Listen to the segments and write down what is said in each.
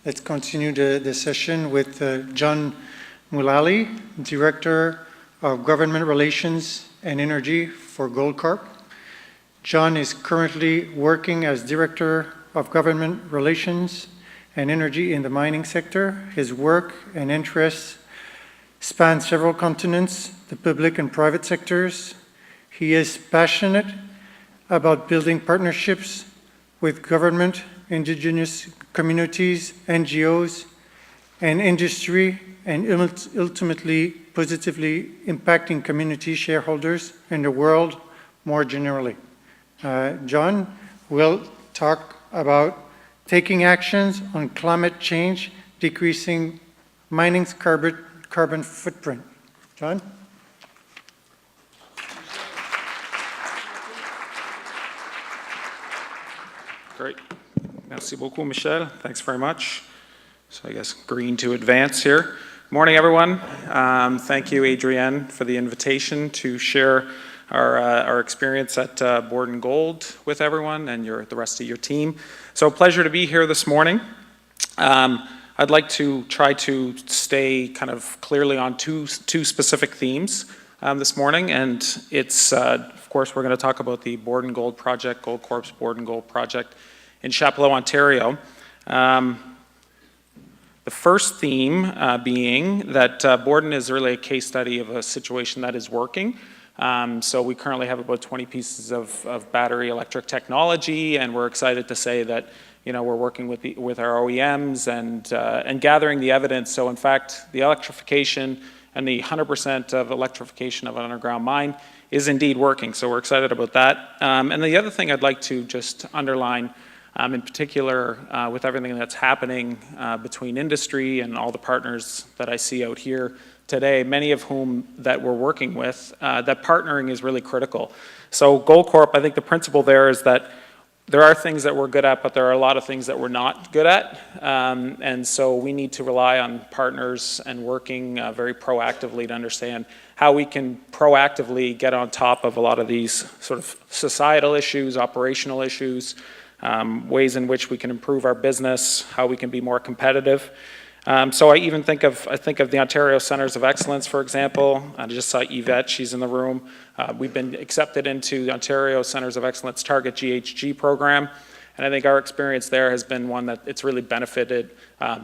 Let's continue the session with John Mullally, Director of Government Relations and Energy for Goldcorp. John is currently working as Director of Government Relations and Energy in the mining sector. His work and interests span several continents, the public and private sectors. He is passionate about building partnerships with government, indigenous communities, NGOs, and industry, and ultimately positively impacting community shareholders and the world more generally. John will talk about taking actions on climate change, decreasing mining's carbon footprint. John? Great. Merci beaucoup, Michel. Thanks very much. So I guess green to advance here. Morning, everyone. Thank you, Adrienne, for the invitation to share our experience at Borden Gold with everyone and the rest of your team. So pleasure to be here this morning. I'd like to try to stay kind of clearly on two specific themes this morning, and it's, of course, we're going to talk about the Borden Gold Project, Goldcorp's Borden Gold Project in Chapleau, Ontario. The first theme being that Borden is really a case study of a situation that is working. So we currently have about 20 pieces of battery electric technology, and we're excited to say that we're working with our OEMs and gathering the evidence. So in fact, the electrification and the 100% of electrification of an underground mine is indeed working. So we're excited about that. And the other thing I'd like to just underline, in particular with everything that's happening between industry and all the partners that I see out here today, many of whom that we're working with, that partnering is really critical. So Goldcorp, I think the principle there is that there are things that we're good at, but there are a lot of things that we're not good at. And so we need to rely on partners and working very proactively to understand how we can proactively get on top of a lot of these sort of societal issues, operational issues, ways in which we can improve our business, how we can be more competitive. So I think of the Ontario Centres of Excellence, for example. I just saw Yvette, she's in the room. We've been accepted into the Ontario Centres of Excellence Target GHG program, and I think our experience there has been one that it's really benefited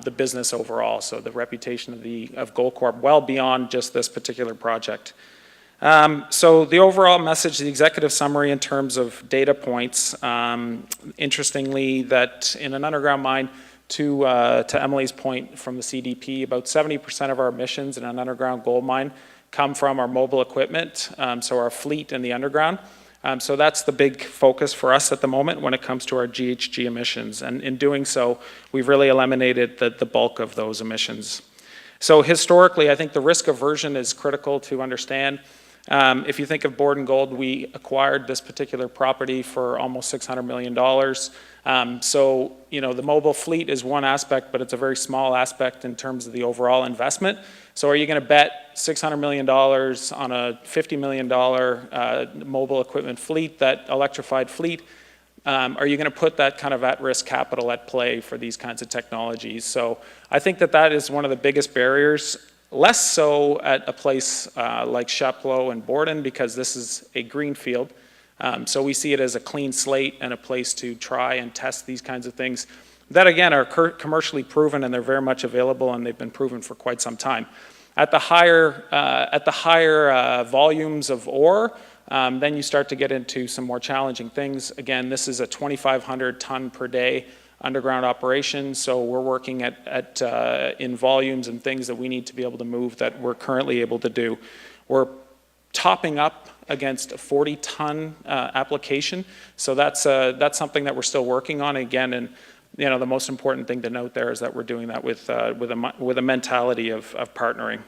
the business overall, so the reputation of Goldcorp well beyond just this particular project. So the overall message, the executive summary in terms of data points, interestingly that in an underground mine, to Emily's point from the CDP, about 70% of our emissions in an underground gold mine come from our mobile equipment, so our fleet in the underground. So that's the big focus for us at the moment when it comes to our GHG emissions. And in doing so, we've really eliminated the bulk of those emissions. So historically, I think the risk aversion is critical to understand. If you think of Borden Gold, we acquired this particular property for almost $600 million. So, the mobile fleet is one aspect, but it's a very small aspect in terms of the overall investment. So are you going to bet $600 million on a $50 million mobile equipment fleet, that electrified fleet? Are you going to put that kind of at-risk capital at play for these kinds of technologies? So I think that is one of the biggest barriers. Less so at a place like Chapleau and Borden, because this is a green field. So we see it as a clean slate and a place to try and test these kinds of things that, again, are commercially proven, and they're very much available, and they've been proven for quite some time. At the higher volumes of ore, then you start to get into some more challenging things. Again, this is a 2,500 ton per day underground operation, so we're working in volumes and things that we need to be able to move that we're currently able to do. We're topping up against a 40-ton application, so that's something that we're still working on. Again, and the most important thing to note there is that we're doing that with a mentality of partnering.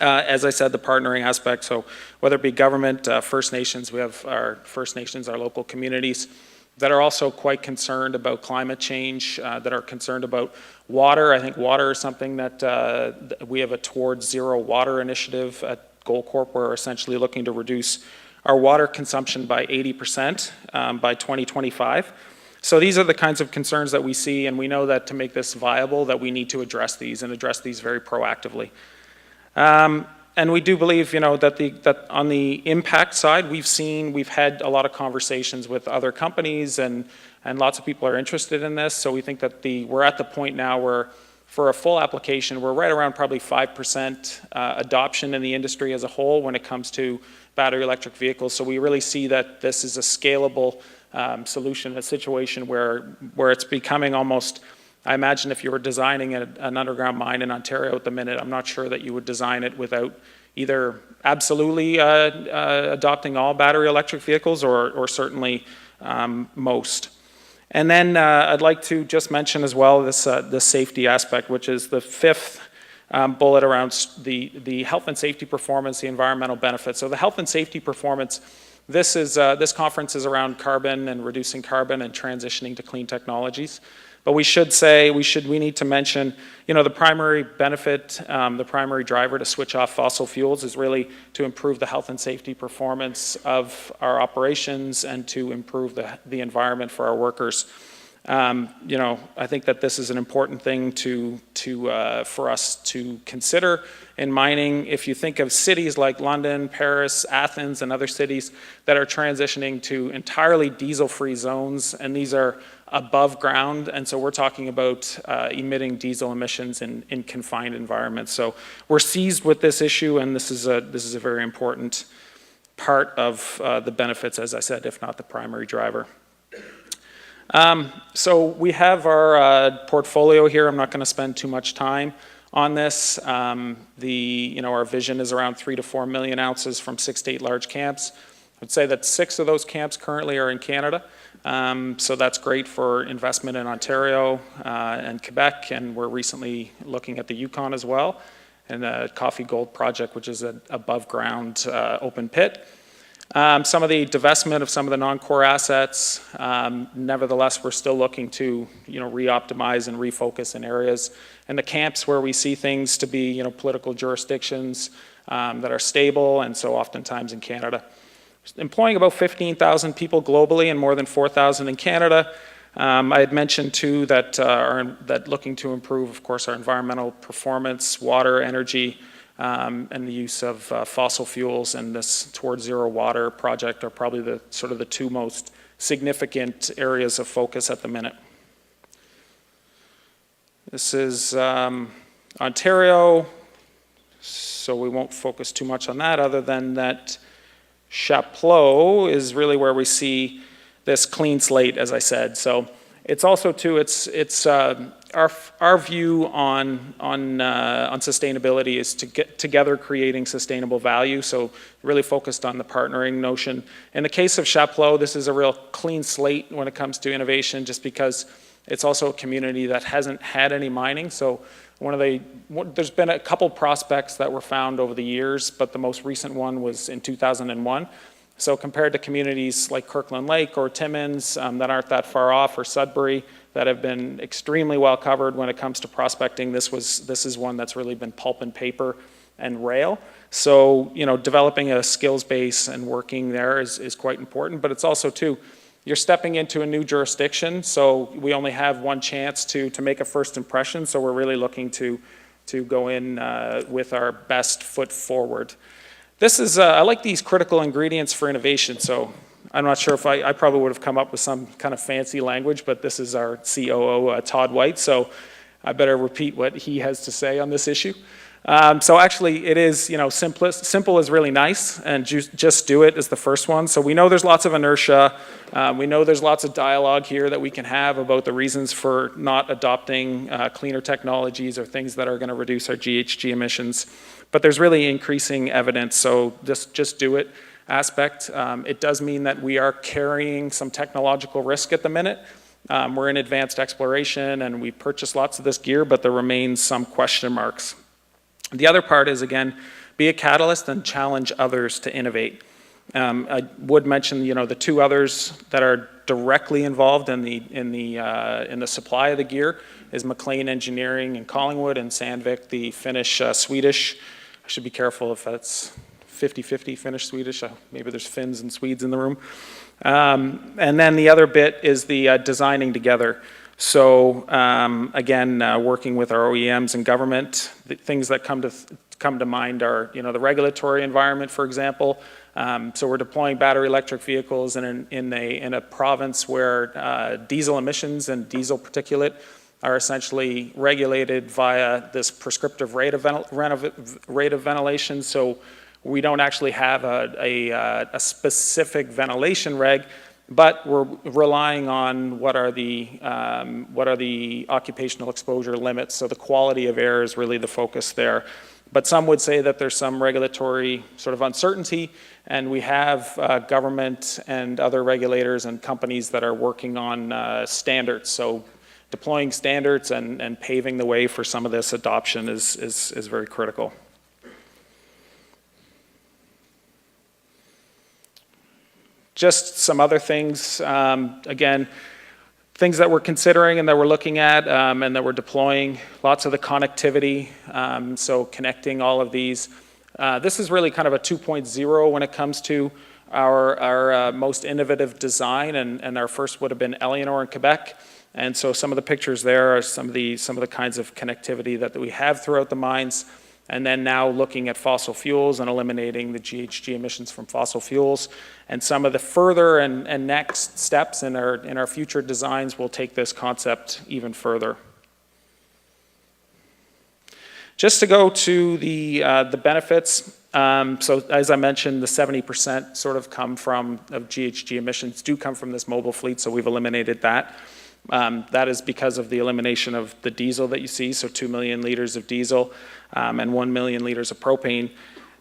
As I said, the partnering aspect, so whether it be government, First Nations, we have our First Nations, our local communities, that are also quite concerned about climate change, that are concerned about water. I think water is something that we have a Towards Zero Water initiative at Goldcorp. We're essentially looking to reduce our water consumption by 80% by 2025. So these are the kinds of concerns that we see, and we know that to make this viable, that we need to address these and address these very proactively. And we do believe, that on the impact side, we've had a lot of conversations with other companies, and lots of people are interested in this. So we think that we're at the point now where, for a full application, we're right around probably 5% adoption in the industry as a whole when it comes to battery electric vehicles. So we really see that this is a scalable solution, a situation where it's becoming almost, I imagine if you were designing an underground mine in Ontario at the minute, I'm not sure that you would design it without either absolutely adopting all battery electric vehicles or certainly most. And then I'd like to just mention as well this safety aspect, which is the fifth bullet around the health and safety performance, the environmental benefits. So the health and safety performance, this conference is around carbon and reducing carbon and transitioning to clean technologies. But we need to mention, the primary benefit, the primary driver to switch off fossil fuels is really to improve the health and safety performance of our operations and to improve the environment for our workers. I think that this is an important thing for us to consider in mining. If you think of cities like London, Paris, Athens, and other cities that are transitioning to entirely diesel-free zones, and these are above ground, and so we're talking about emitting diesel emissions in confined environments. So we're seized with this issue, and this is a very important part of the benefits, as I said, if not the primary driver. So we have our portfolio here. I'm not going to spend too much time on this. Our vision is around 3 to 4 million ounces from 6 to 8 large camps. I'd say that 6 of those camps currently are in Canada. So that's great for investment in Ontario and Quebec, and we're recently looking at the Yukon as well, and the Coffee Gold project, which is an above ground open pit. Some of the divestment of some of the non-core assets. Nevertheless, we're still looking to re-optimize and refocus in areas. And the camps where we see things to be political jurisdictions that are stable, and so oftentimes in Canada. Employing about 15,000 people globally and more than 4,000 in Canada. I had mentioned too that looking to improve, of course, our environmental performance, water, energy, and the use of fossil fuels, and this Towards Zero Water project are probably the two most significant areas of focus at the minute. This is Ontario, so we won't focus too much on that, other than that Chapleau is really where we see this clean slate, as I said. So it's also too, it's our view on sustainability is to get together creating sustainable value. So really focused on the partnering notion. In the case of Chapleau, this is a real clean slate when it comes to innovation, just because it's also a community that hasn't had any mining. So there's been a couple prospects that were found over the years, but the most recent one was in 2001. So compared to communities like Kirkland Lake or Timmins that aren't that far off, or Sudbury, that have been extremely well covered when it comes to prospecting, this is one that's really been pulp and paper and rail. So developing a skills base and working there is quite important, but it's also too, you're stepping into a new jurisdiction, so we only have one chance to make a first impression, so we're really looking to go in with our best foot forward. This is, I like these critical ingredients for innovation, so I'm not sure if I probably would have come up with some kind of fancy language, but this is our COO, Todd White, so I better repeat what he has to say on this issue. So actually it is, simple is really nice, and just do it is the first one. So we know there's lots of inertia. We know there's lots of dialogue here that we can have about the reasons for not adopting cleaner technologies or things that are going to reduce our GHG emissions. But there's really increasing evidence, so just do it aspect. It does mean that we are carrying some technological risk at the minute. We're in advanced exploration and we purchased lots of this gear, but there remains some question marks. The other part is, again, be a catalyst and challenge others to innovate. I would mention, the two others that are directly involved in the supply of the gear is McLean Engineering in Collingwood and Sandvik, the Finnish Swedish. I should be careful if that's 50-50 Finnish Swedish. Maybe there's Finns and Swedes in the room. And then the other bit is the designing together. So again, working with our OEMs and government, the things that come to mind are, the regulatory environment, for example. So we're deploying battery electric vehicles in a province where diesel emissions and diesel particulate are essentially regulated via this prescriptive rate of ventilation. So we don't actually have a specific ventilation reg, but we're relying on what are the occupational exposure limits. So the quality of air is really the focus there. But some would say that there's some regulatory sort of uncertainty, and we have government and other regulators and companies that are working on standards. So deploying standards and paving the way for some of this adoption is very critical. Just some other things, again, things that we're considering and that we're looking at and that we're deploying, lots of the connectivity, so connecting all of these. This is really kind of a 2.0 when it comes to our most innovative design, and our first would have been Eleanor in Quebec. And so some of the pictures there are some of the kinds of connectivity that we have throughout the mines. And then now looking at fossil fuels and eliminating the GHG emissions from fossil fuels. And some of the further and next steps in our future designs will take this concept even further. Just to go to the benefits, so as I mentioned, the 70% sort of of GHG emissions do come from this mobile fleet, so we've eliminated that. That is because of the elimination of the diesel that you see, so 2 million liters of diesel and 1 million liters of propane.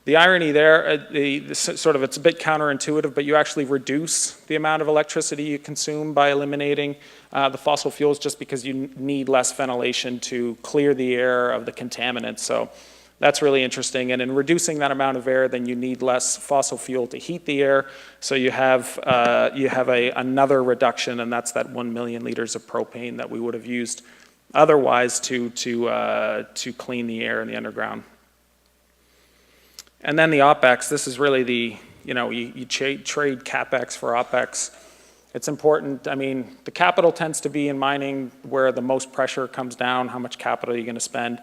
The irony there, it's a bit counterintuitive, but you actually reduce the amount of electricity you consume by eliminating the fossil fuels just because you need less ventilation to clear the air of the contaminants. So that's really interesting. And in reducing that amount of air, then you need less fossil fuel to heat the air. So you have another reduction, and that's that 1 million liters of propane that we would have used otherwise to clean the air in the underground. And then the OpEx, this is really you trade CapEx for OpEx. It's important. I mean, the capital tends to be in mining where the most pressure comes down, how much capital you're going to spend.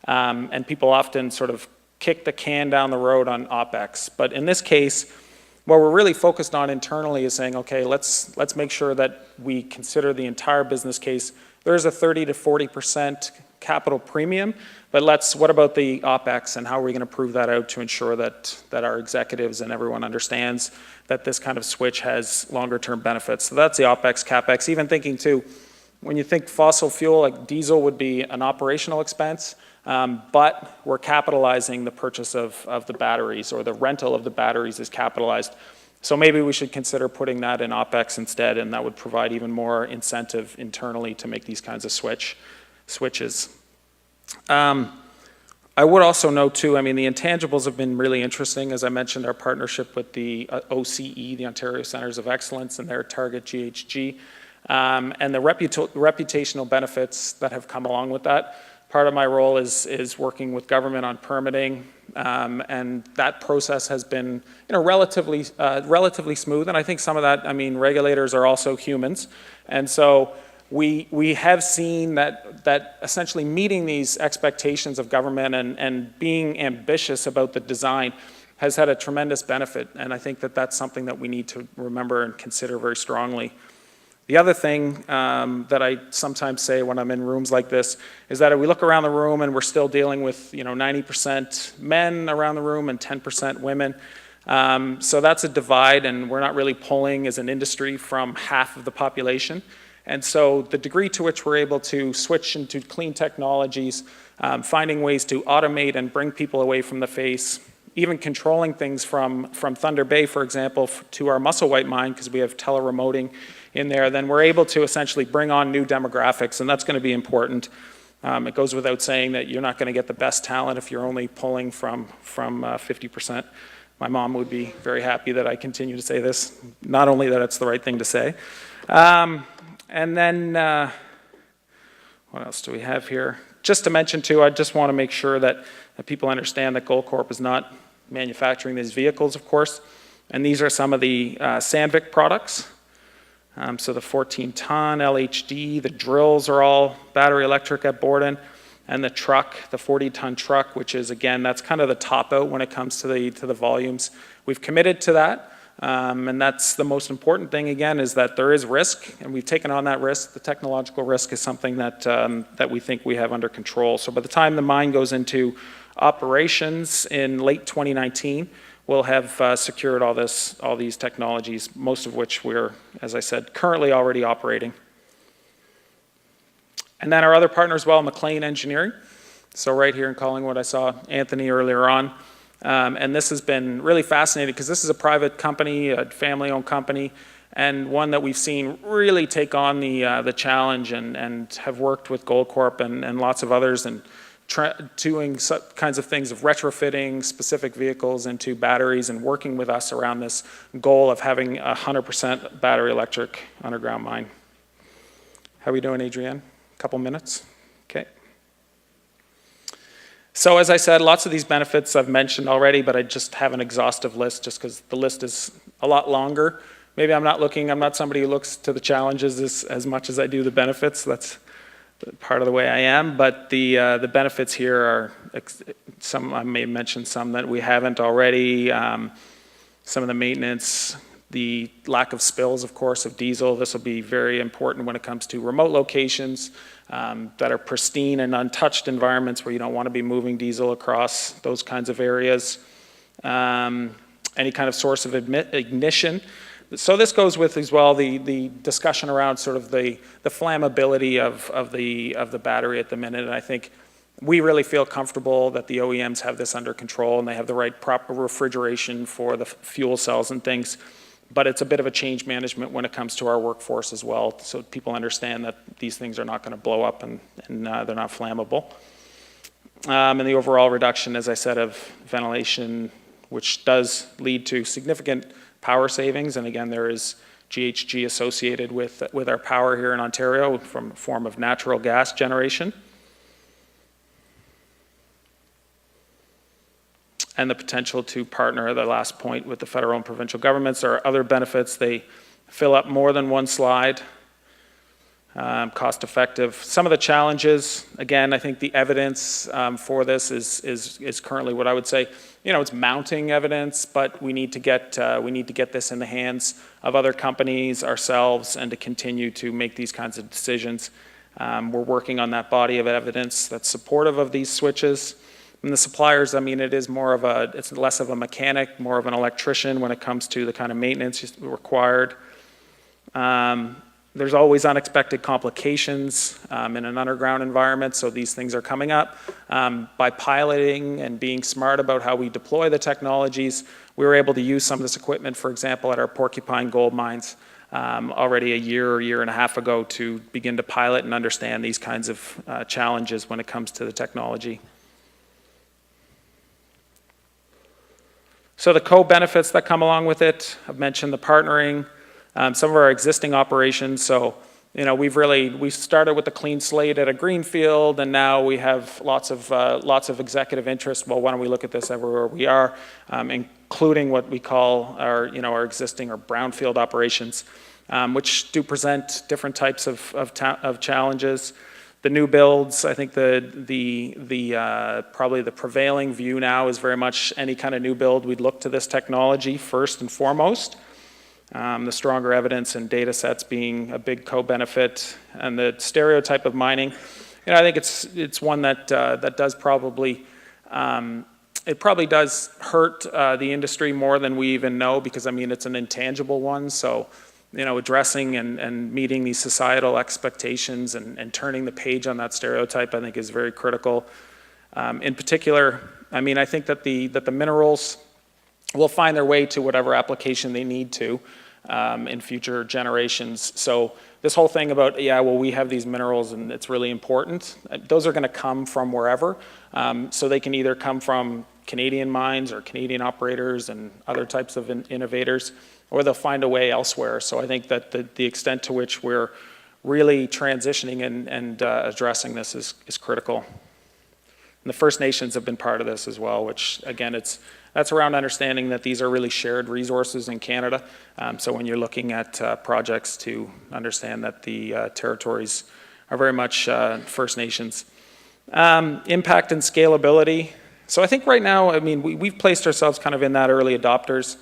And people often sort of kick the can down the road on OpEx. But in this case, what we're really focused on internally is saying, okay, let's make sure that we consider the entire business case. There's a 30 to 40% capital premium, but what about the OpEx and how are we going to prove that out to ensure that our executives and everyone understands that this kind of switch has longer term benefits. So that's the OpEx, CapEx. Even thinking too, when you think fossil fuel, like diesel would be an operational expense, but we're capitalizing the purchase of the batteries, or the rental of the batteries is capitalized. So maybe we should consider putting that in OpEx instead, and that would provide even more incentive internally to make these kinds of switches. I would also note too, I mean, the intangibles have been really interesting. As I mentioned, our partnership with the OCE, the Ontario Centres of Excellence, and their target GHG, and the reputational benefits that have come along with that. Part of my role is working with government on permitting, and that process has been relatively smooth. And I think some of that, I mean, regulators are also humans, and so we have seen that essentially meeting these expectations of government and being ambitious about the design has had a tremendous benefit. And I think that that's something that we need to remember and consider very strongly. The other thing that I sometimes say when I'm in rooms like this is that if we look around the room and we're still dealing with 90% men around the room and 10% women. So that's a divide, and we're not really pulling as an industry from half of the population. And so the degree to which we're able to switch into clean technologies, finding ways to automate and bring people away from the face, even controlling things from Thunder Bay, for example, to our Musselwhite mine, because we have teleremoting in there, then we're able to essentially bring on new demographics, and that's going to be important. It goes without saying that you're not going to get the best talent if you're only pulling from 50%. My mom would be very happy that I continue to say this, not only that it's the right thing to say. And then, what else do we have here? Just to mention too, I just want to make sure that people understand that Goldcorp is not manufacturing these vehicles, of course. And these are some of the Sandvik products. So the 14-ton LHD, the drills are all battery electric at Borden, and the truck, the 40-ton truck, which is, again, that's kind of the top out when it comes to the volumes. We've committed to that, and that's the most important thing, again, is that there is risk, and we've taken on that risk. The technological risk is something that, that we think we have under control. So by the time the mine goes into operations in late 2019, we'll have secured all these technologies, most of which we're, as I said, currently already operating. And then our other partner as well, McLean Engineering. So right here in Collingwood, I saw Anthony earlier on. And this has been really fascinating because this is a private company, a family-owned company, and one that we've seen really take on the challenge and have worked with Goldcorp and lots of others and doing kinds of things of retrofitting specific vehicles into batteries and working with us around this goal of having 100% battery electric underground mine. How are we doing, Adrienne? A couple minutes? Okay. So as I said, lots of these benefits I've mentioned already, but I just have an exhaustive list just because the list is a lot longer. Maybe I'm not somebody who looks to the challenges as much as I do the benefits. That's part of the way I am, but the benefits here are some. I may mention some that we haven't already. Some of the maintenance, the lack of spills, of course, of diesel. This will be very important when it comes to remote locations that are pristine and untouched environments where you don't want to be moving diesel across those kinds of areas. Any kind of source of ignition. So this goes with as well the discussion around sort of the flammability of the battery at the minute, and I think we really feel comfortable that the OEMs have this under control and they have the right proper refrigeration for the fuel cells and things, but it's a bit of a change management when it comes to our workforce as well, so people understand that these things are not going to blow up and they're not flammable. And the overall reduction, as I said, of ventilation, which does lead to significant power savings, and again, there is GHG associated with our power here in Ontario from a form of natural gas generation. And the potential to partner, the last point, with the federal and provincial governments. There are other benefits. They fill up more than one slide. Cost effective. Some of the challenges, again, I think the evidence for this is currently what I would say, it's mounting evidence, but we need to get this in the hands of other companies, ourselves, and to continue to make these kinds of decisions. We're working on that body of evidence that's supportive of these switches. And the suppliers, it's less of a mechanic, more of an electrician when it comes to the kind of maintenance required. There's always unexpected complications in an underground environment, so these things are coming up. By piloting and being smart about how we deploy the technologies, we were able to use some of this equipment, for example, at our Porcupine gold mines already a year and a half ago to begin to pilot and understand these kinds of challenges when it comes to the technology. So the co-benefits that come along with it, I've mentioned the partnering. Some of our existing operations, so we started with a clean slate at a greenfield, and now we have lots of executive interest. Well, why don't we look at this everywhere we are, including what we call our existing or brownfield operations, which do present different types of challenges. The new builds, I think probably the prevailing view now is very much any kind of new build, we'd look to this technology first and foremost. The stronger evidence and data sets being a big co-benefit, and the stereotype of mining. I think it's one that does probably does hurt the industry more than we even know, because it's an intangible one. So addressing and meeting these societal expectations and turning the page on that stereotype, I think, is very critical. In particular, I think that the minerals will find their way to whatever application they need to in future generations. So this whole thing about, we have these minerals and it's really important, those are going to come from wherever. So they can either come from Canadian mines or Canadian operators and other types of innovators, or they'll find a way elsewhere. So I think that the extent to which we're really transitioning and addressing this is critical. And the First Nations have been part of this as well, which again, it's that's around understanding that these are really shared resources in Canada. So when you're looking at projects, to understand that the territories are very much First Nations. Impact and scalability. So I think right now, I mean, we've placed ourselves kind of in that early adopters.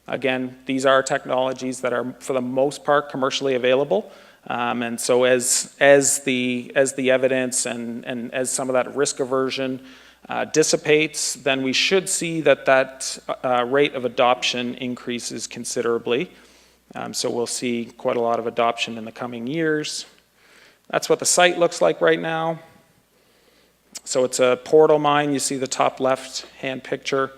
Again, these are technologies that are, for the most part, commercially available. And so as the evidence and as some of that risk aversion dissipates, then we should see that rate of adoption increases considerably. So we'll see quite a lot of adoption in the coming years. That's what the site looks like right now. So it's a portal mine. You see the top left-hand picture.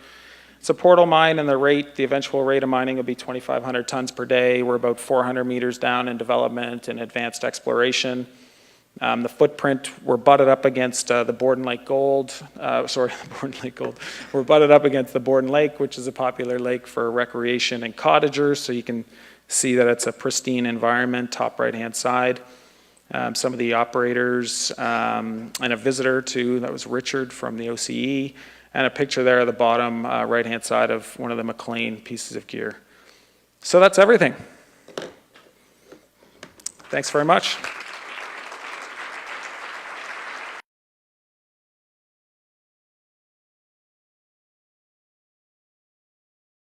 It's a portal mine, and the eventual rate of mining will be 2,500 tons per day. We're about 400 meters down in development and advanced exploration. The footprint, we're butted up against the Borden Lake Gold. We're butted up against the Borden Lake, which is a popular lake for recreation and cottagers. So you can see that it's a pristine environment, top right-hand side. Some of the operators and a visitor too, that was Richard from the OCE. And a picture there at the bottom right-hand side of one of the McLean pieces of gear. So that's everything. Thanks very much.